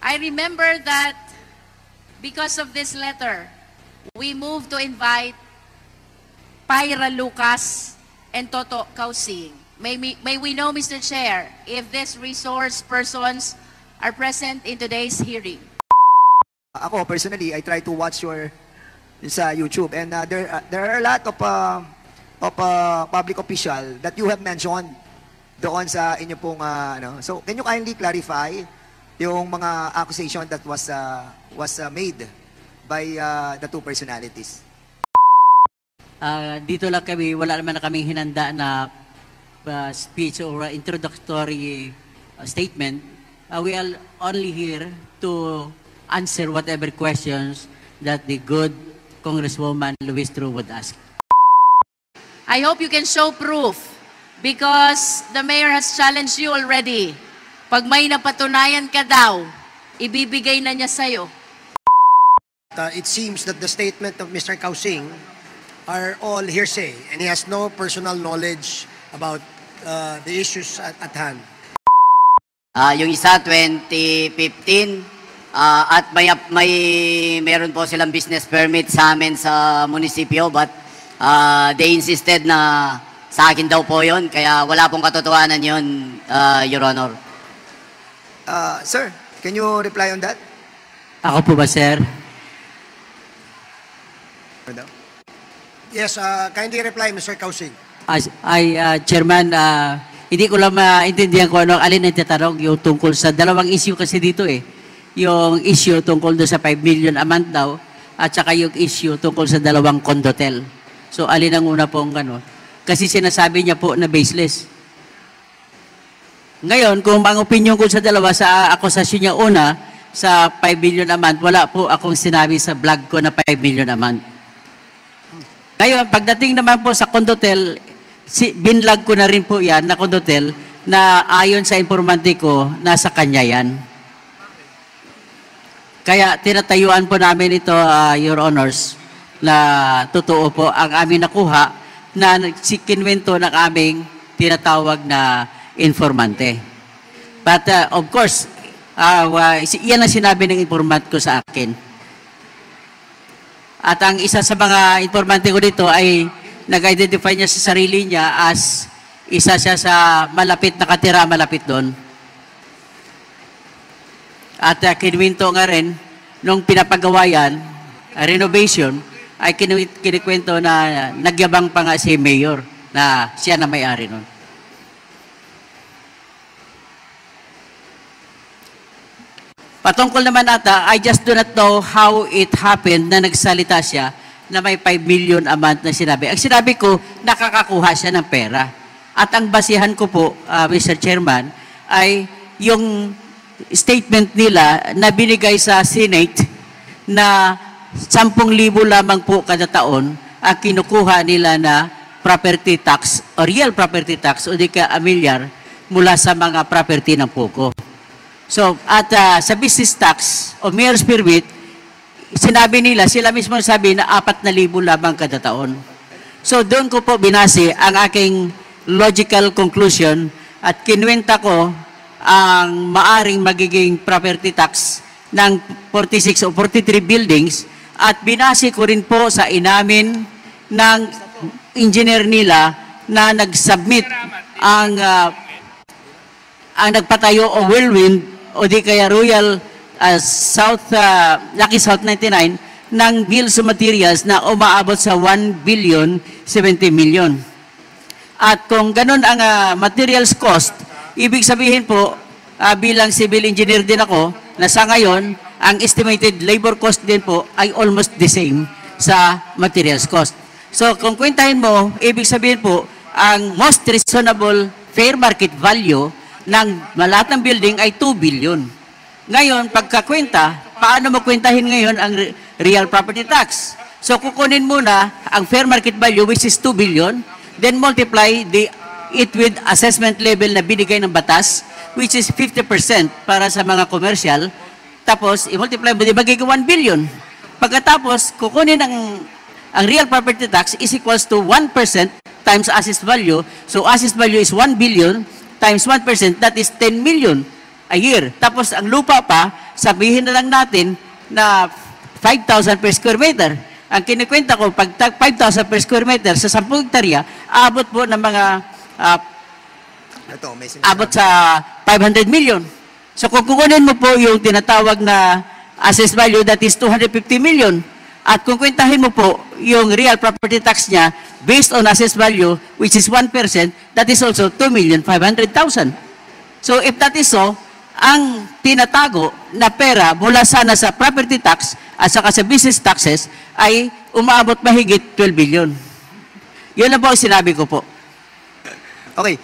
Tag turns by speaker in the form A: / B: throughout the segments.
A: I remember that because of this letter, we moved to invite Pyra Lucas and Toto Kausing. May we know, Mr. Chair, if these resource persons are present in today's hearing?
B: Ako, personally, I try to watch your sa YouTube, and there are a lot of public official that you have mentioned doon sa inyo pong ano. So, can you kindly clarify yung mga accusation that was made by the two personalities?
C: Dito lang kami, wala naman na kaming hinanda na speech or introductory statement. We are only here to answer whatever questions that the good Congresswoman Luis Tru would ask.
A: I hope you can show proof because the mayor has challenged you already. Pag may napatunayan ka daw, ibibigay na niya sa'yo.
D: It seems that the statement of Mr. Kausing are all hearsay and he has no personal knowledge about the issues at hand.
E: Yung isa, 2015, at meron po silang business permit sa amin sa munisipyo, but they insisted na sa akin daw po yun, kaya wala pong katotohanan yun, Your Honor.
B: Sir, can you reply on that?
C: Ako po ba, sir?
D: Yes, kindly reply, Mr. Kausing.
C: Chairman, hindi ko lang maintindihan kung alin ang tatanong yung tungkol sa dalawang issue kasi dito eh. Yung issue tungkol doon sa 5 million a month daw at saka yung issue tungkol sa dalawang condotel. So, alin ang una pong ano? Kasi sinasabi niya po na baseless. Ngayon, kung ang opinion ko sa dalawa sa akusasyon niya una, sa 5 million a month, wala po akong sinabi sa vlog ko na 5 million a month. Ngayon, pagdating naman po sa condotel, binlog ko na rin po yan na condotel na ayon sa informante ko, nasa kanya yan. Kaya tinatayuan po namin ito, Your Honors, na totoo po ang aming nakuha na kinwento ng aming tinatawag na informante. But of course, yan ang sinabi ng informant ko sa akin. At ang isa sa mga informante ko dito ay nag-identify niya sa sarili niya as isa siya sa malapit nakatira, malapit doon. At kinuwento nga rin, nung pinapagawa yan, renovation, ay kinikwento na nagyabang pa nga si Mayor na siya na may-ari nun. Patungkol naman ata, I just do not know how it happened na nagsalita siya na may 5 million a month na sinabi. Ang sinabi ko, nakakakuha siya ng pera. At ang basihan ko po, Mr. Chairman, ay yung statement nila na binigay sa Senate na 10,000 lamang po kada taon ang kinukuha nila na property tax o real property tax o di ka amilyar mula sa mga property ng POGO. So, at sa business tax o mayor's permit, sinabi nila, sila mismo sabi na 4,000 lamang kada taon. So, doon ko po binase ang aking logical conclusion at kinwenta ko ang maaring magiging property tax ng 46 o 43 buildings at binase ko rin po sa inamin ng engineer nila na nag-submit ang nagpatayo o Whirlwind o di kaya Royal Lucky South 99 ng bills of materials na umaabot sa 1 billion 70 million. At kung ganun ang materials cost, ibig sabihin po, bilang civil engineer din ako, na sa ngayon, ang estimated labor cost din po ay almost the same sa materials cost. So kung kwentahin mo, ibig sabihin po, ang most reasonable fair market value ng lahat ng building ay 2 billion. Ngayon, pagkakwenta, paano mo kwentahin ngayon ang real property tax? So kukunin muna ang fair market value which is 2 billion, then multiply it with assessment level na binigay ng batas which is 50% para sa mga commercial. Tapos, i-multiply mo, di magiging 1 billion. Pagkatapos, kukunin ang real property tax is equals to 1% times assessed value. So, assessed value is 1 billion times 1%, that is 10 million a year. Tapos, ang lupa pa, sabihin na lang natin na 5,000 per square meter. Ang kinikwenta ko, pag 5,000 per square meter sa 10 hektarya, abot po ng mga
B: Ito, may sinasabi.
C: abot sa 500 million. So kung kukunin mo po yung tinatawag na assessed value, that is 250 million. At kung kwentahin mo po yung real property tax niya based on assessed value, which is 1%, that is also 2,500,000. So if that is so, ang tinatago na pera mula sana sa property tax at saka sa business taxes ay umaabot mahigit 12 billion. Yun na po ang sinabi ko po.
B: Okay,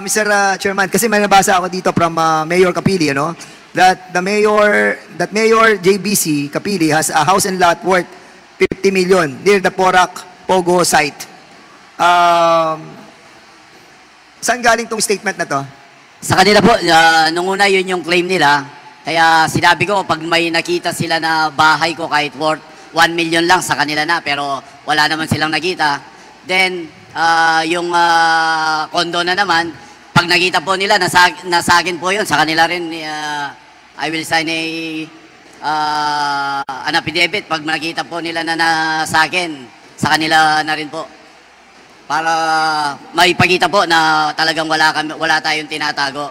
B: Mr. Chairman, kasi may nabasa ako dito from Mayor Capili, ano? That Mayor JBC Capili has a house and lot worth 50 million near the Porac Pogo site. Saan galing tong statement na to?
E: Sa kanila po, nung una yun yung claim nila. Kaya sinabi ko, pag may nakita sila na bahay ko kahit worth 1 million lang sa kanila na, pero wala naman silang nakita. Then, yung condo na naman, pag nakita po nila, nasa akin po yun, sa kanila rin, I will sign an affidavit pag nakita po nila na nasa akin, sa kanila na rin po. Para maipakita po na talagang wala tayong tinatago.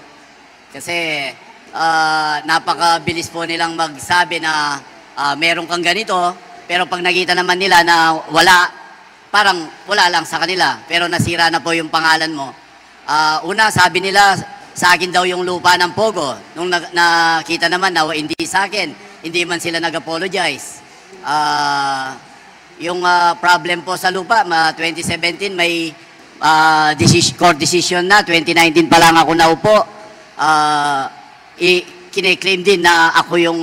E: Kasi napakabilis po nilang magsabi na meron kang ganito, pero pag nakita naman nila na wala, parang wala lang sa kanila, pero nasira na po yung pangalan mo. Una, sabi nila, sa akin daw yung lupa ng Pogo. Nung nakita naman na hindi sa akin, hindi man sila nag-apologize. Yung problem po sa lupa, 2017 may court decision na, 2019 pa lang ako naupo. Kine-claim din na ako yung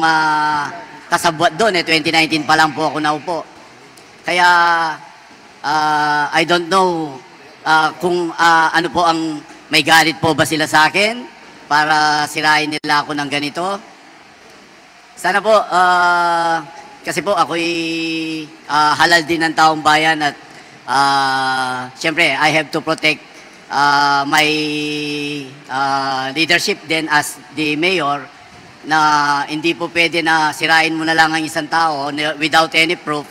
E: kasabwat doon, 2019 pa lang po ako naupo. Kaya, I don't know kung ano po ang may galit po ba sila sa akin para sirain nila ako ng ganito. Sana po, kasi po ako'y halal din ng taong bayan at siyempre, I have to protect my leadership then as the mayor na hindi po pwede na sirain mo na lang ang isang tao without any proof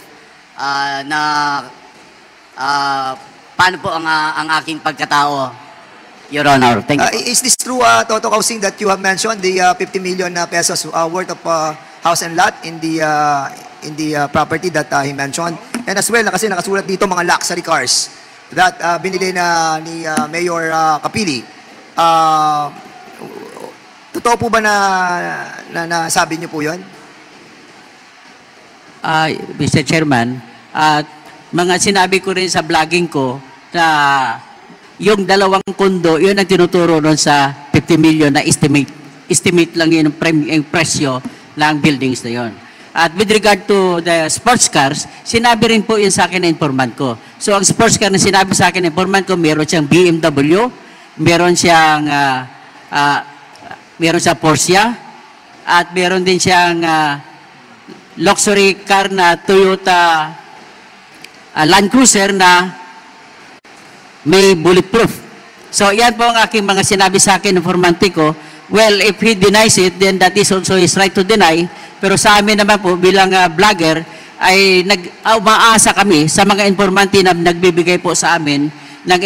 E: na paano po ang aking pagkatao, Your Honor. Thank you.
B: Is this true, Toto Kausing, that you have mentioned the 50 million pesos worth of house and lot in the property that he mentioned? And as well, kasi nakasulat dito mga luxury cars that binili na ni Mayor Capili. Totoo po ba na sabi niyo po yun?
C: Mr. Chairman, mga sinabi ko rin sa vlogging ko na yung dalawang kondo, yun ang tinuturo doon sa 50 million na estimate. Estimate lang yun yung presyo ng buildings na yun. At with regard to the sports cars, sinabi rin po yun sa akin na informant ko. So ang sports car na sinabi sa akin na informant ko, meron siyang BMW, meron siyang Porsche, at meron din siyang luxury car na Toyota Land Cruiser na may bulletproof. So, yan po ang aking mga sinabi sa akin ng informante ko. Well, if he denies it, then that is also his right to deny. Pero sa amin naman po, bilang vlogger, ay umaasa kami sa mga informante na nagbibigay po sa amin ng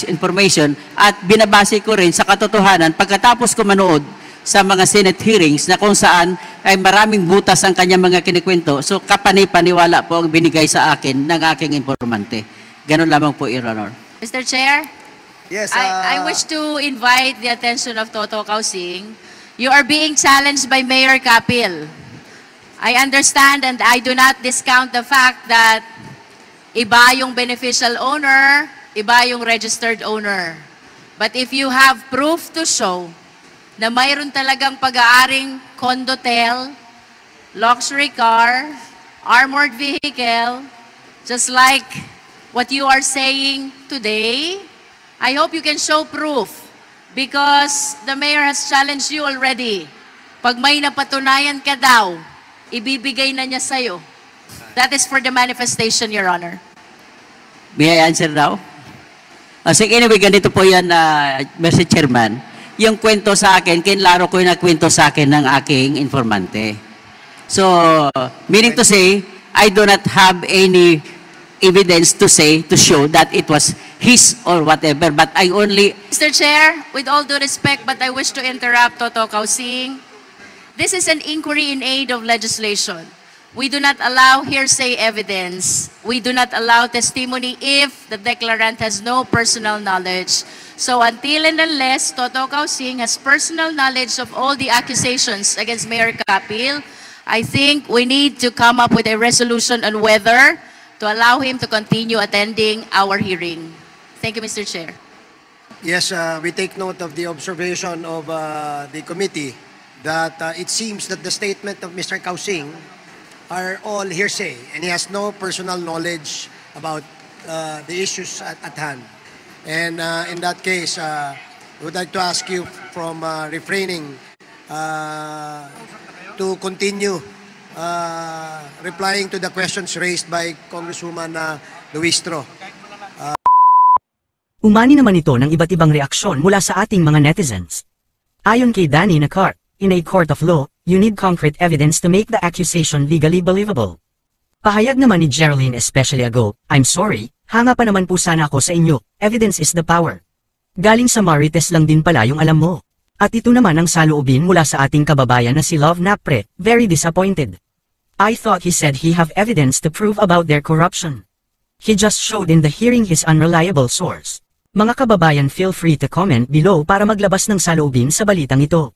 C: information at binabase ko rin sa katotohanan pagkatapos ko manood sa mga Senate hearings na kung saan ay maraming butas ang kanyang mga kinikwento. So, kapani-paniwala po ang binigay sa akin ng aking informante. Ganun lamang po, Your Honor.
A: Mr. Chair,
B: Yes.
A: I wish to invite the attention of Toto Kausing. You are being challenged by Mayor Capil. I understand and I do not discount the fact that iba yung beneficial owner, iba yung registered owner. But if you have proof to show na mayroon talagang pag-aaring condotel, luxury car, armored vehicle, just like what you are saying today, I hope you can show proof because the mayor has challenged you already. Pag may napatunayan ka daw, ibibigay na niya sa'yo. That is for the manifestation, Your Honor.
C: May I answer now? Sige, anyway, ganito po yan, Mr. Chairman. yung kwento sa akin, kinlaro ko yung nagkwento sa akin ng aking informante. So, meaning to say, I do not have any evidence to show that it was his or whatever, but I only...
A: Mr. Chair, with all due respect, but I wish to interrupt Toto Kausing. This is an inquiry in aid of legislation. We do not allow hearsay evidence. We do not allow testimony if the declarant has no personal knowledge. So until and unless Toto Kausing has personal knowledge of all the accusations against Mayor Kapil, I think we need to come up with a resolution on whether to allow him to continue attending our hearing. Thank you, Mr. Chair.
D: Yes, we take note of the observation of the committee that it seems that the statement of Mr. Kausing are all hearsay and he has no personal knowledge about the issues at hand. And in that case, I would like to ask you from refraining to continue replying to the questions raised by Congresswoman Luistro.
F: Umani naman ito ng iba't ibang reaksyon mula sa ating mga netizens. Ayon kay Danny Nacar, in a court of law, you need concrete evidence to make the accusation legally believable. Pahayag naman ni Geraldine especially ago, I'm sorry, hanga pa naman po sana ako sa inyo, evidence is the power. Galing sa Marites lang din pala yung alam mo. At ito naman ang saloobin mula sa ating kababayan na si Love Napre, very disappointed. I thought he said he have evidence to prove about their corruption. He just showed in the hearing his unreliable source. Mga kababayan, feel free to comment below para maglabas ng saloobin sa balitang ito.